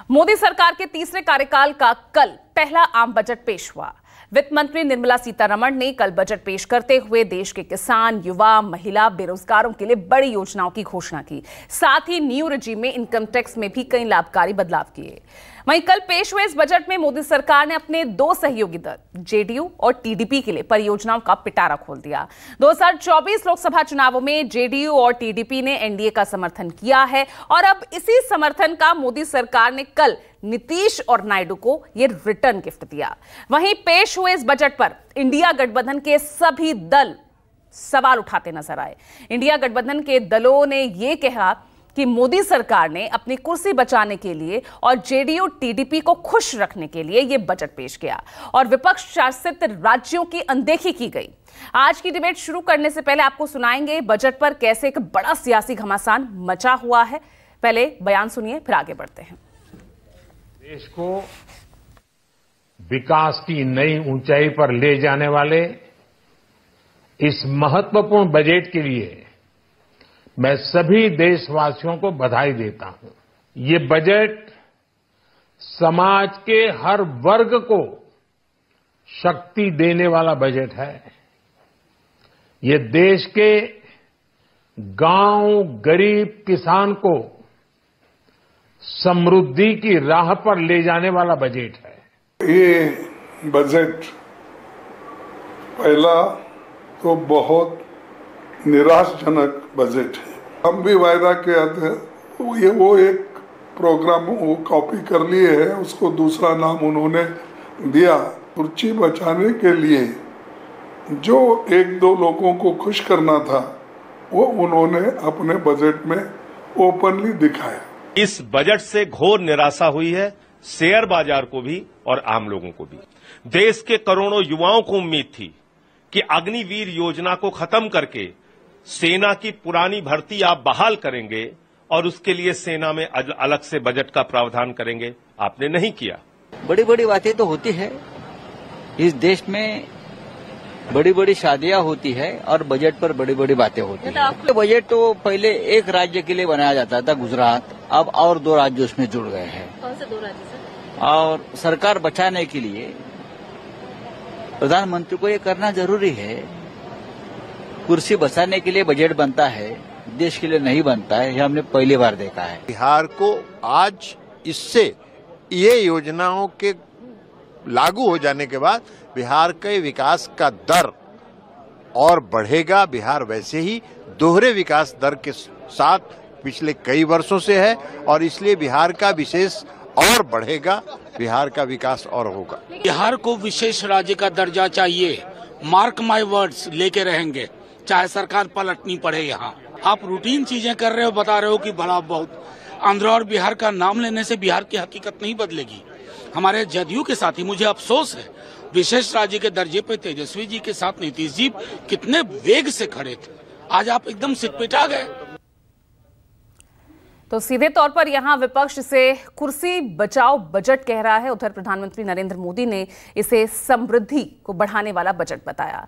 मोदी सरकार के तीसरे कार्यकाल का कल पहला आम बजट पेश हुआ। वित्त मंत्री निर्मला सीतारमण ने कल बजट पेश करते हुए देश के किसान, युवा, महिला, बेरोजगारों के लिए बड़ी योजनाओं की घोषणा की। साथ ही न्यू रेजिम में इनकम टैक्स में भी कई लाभकारी बदलाव किए। वहीं कल पेश हुए इस बजट में मोदी सरकार ने अपने दो सहयोगी दल जेडीयू और टीडीपी के लिए परियोजनाओं का पिटारा खोल दिया। 2024 लोकसभा चुनावों में जेडीयू और टीडीपी ने एनडीए का समर्थन किया है और अब इसी समर्थन का मोदी सरकार ने कल नीतीश और नायडू को यह रिटर्न गिफ्ट दिया। वहीं पेश हुए इस बजट पर इंडिया गठबंधन के सभी दल सवाल उठाते नजर आए। इंडिया गठबंधन के दलों ने यह कहा कि मोदी सरकार ने अपनी कुर्सी बचाने के लिए और जेडीयू टीडीपी को खुश रखने के लिए यह बजट पेश किया और विपक्ष शासित राज्यों की अनदेखी की गई। आज की डिबेट शुरू करने से पहले आपको सुनाएंगे बजट पर कैसे एक बड़ा सियासी घमासान मचा हुआ है। पहले बयान सुनिए, फिर आगे बढ़ते हैं। देश को विकास की नई ऊंचाई पर ले जाने वाले इस महत्वपूर्ण बजट के लिए मैं सभी देशवासियों को बधाई देता हूं। ये बजट समाज के हर वर्ग को शक्ति देने वाला बजट है। ये देश के गांव, गरीब किसान को समृद्धि की राह पर ले जाने वाला बजट है। ये बजट पहला तो बहुत निराशजनक बजट है। हम भी वायदा किया था, वो एक प्रोग्राम वो कॉपी कर लिए है, उसको दूसरा नाम उन्होंने दिया। कुर्सी बचाने के लिए जो एक दो लोगों को खुश करना था वो उन्होंने अपने बजट में ओपनली दिखाया। इस बजट से घोर निराशा हुई है शेयर बाजार को भी और आम लोगों को भी। देश के करोड़ों युवाओं को उम्मीद थी कि अग्निवीर योजना को खत्म करके सेना की पुरानी भर्ती आप बहाल करेंगे और उसके लिए सेना में अलग से बजट का प्रावधान करेंगे। आपने नहीं किया। बड़ी बड़ी बातें तो होती है इस देश में, बड़ी बड़ी शादियां होती है और बजट पर बड़ी बड़ी बातें होती है। बजट तो पहले एक राज्य के लिए बनाया जाता था, गुजरात, अब और दो राज्य उसमें जुड़ गए हैं। कौन से दो राज्य सर? और सरकार बचाने के लिए प्रधानमंत्री को ये करना जरूरी है। कुर्सी बचाने के लिए बजट बनता है, देश के लिए नहीं बनता है। ये हमने पहली बार देखा है। बिहार को आज इससे ये योजनाओं के लागू हो जाने के बाद बिहार के विकास का दर और बढ़ेगा। बिहार वैसे ही दोहरे विकास दर के साथ पिछले कई वर्षों से है और इसलिए बिहार का विशेष और बढ़ेगा, बिहार का विकास और होगा। बिहार को विशेष राज्य का दर्जा चाहिए। मार्क माय वर्ड्स लेके रहेंगे, चाहे सरकार पलटनी पड़े। यहाँ आप रूटीन चीजें कर रहे हो, बता रहे हो कि बड़ा बहुत। आंध्र और बिहार का नाम लेने से बिहार की हकीकत नहीं बदलेगी। हमारे जदयू के साथ ही मुझे अफसोस है, विशेष राज्य के दर्जे पे तेजस्वी जी के साथ नीतीश जी कितने वेग से खड़े थे, आज आप एकदम सिटपिटा गए। तो सीधे तौर पर यहां विपक्ष इसे कुर्सी बचाओ बजट कह रहा है। उधर प्रधानमंत्री नरेंद्र मोदी ने इसे समृद्धि को बढ़ाने वाला बजट बताया।